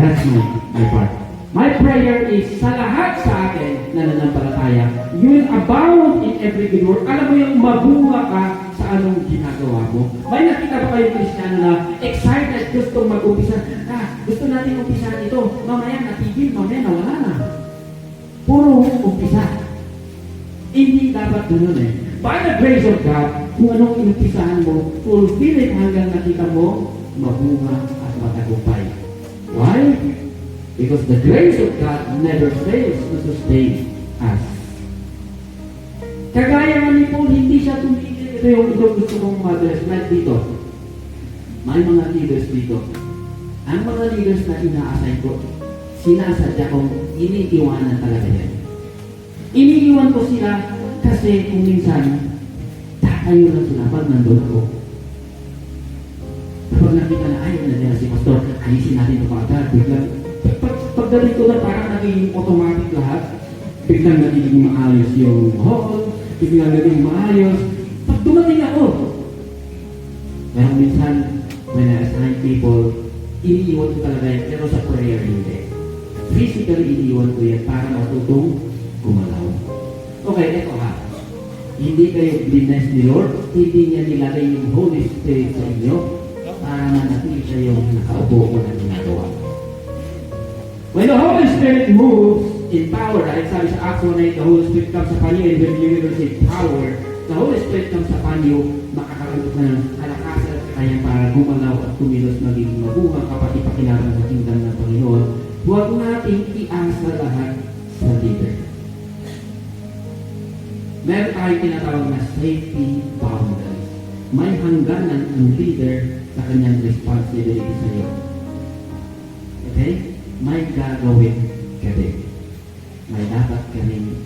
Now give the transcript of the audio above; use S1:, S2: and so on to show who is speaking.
S1: That's my part. My prayer is sa lahat sa atin na nananampalataya, you will abound in every good work. Alam mo yung mabunga ka sa anong ginagawa mo. May nakita ba kayong Kristiyano na excited, gusto mag-umpisa? Gusto natin umpisa ito. Mamaya natigil, mamaya nawala na. Puro umpisa. Hindi dapat ganun eh. By the grace of God, kung anong inumpisahan mo, fulfill it hanggang nakita mo, mabunga at matagumpay. Why? Because the grace of God never fails to sustain us. Kagaya nga ni Paul, hindi siya tumigil. Ito yung gusto kong ma-address. Like dito. May mga leaders dito. Ang mga leaders na ina-assign ko, sinasadya kong iniiwanan talaga yan. Iniiwan ko sila kasi kung minsan, tatayo lang sila pag nandun ako. Kapag nakita na, ay, nandiyan si Pastor, alisin natin ito agad, biglang, pagdating ko na parang naging automatic lahat, biglang naging maayos yung hall, biglang naging maayos. Pag dumating ako, pero minsan, when I assign people, iniiwan ko talaga yan, pero sa prayer hindi. Physically, iniiwan ko yan para matutong gumalaw. Okay, eto ha. Hindi kayo bless ni Lord, hindi niya nilagay yung Holy Spirit sa inyo para manatili siya yung nakaupo ko na ginagawa. When the Holy Spirit moves in power, right? Sabi sa Acts 1:8, the Holy Spirit comes upon you, and when you receive power, the Holy Spirit comes upon you, makakaroon ka ng kalakasan at kaya para gumalaw at kumilos maging mabuha kapag ipakilala sa kingdom ng Panginoon. Huwag nating iasa lahat sa leader. Meron tayong tinatawag na safety boundaries. May hangganan ang leader sa kanyang responsibility sa iyo. Okay? May gagawin ka din. May dapat ka rin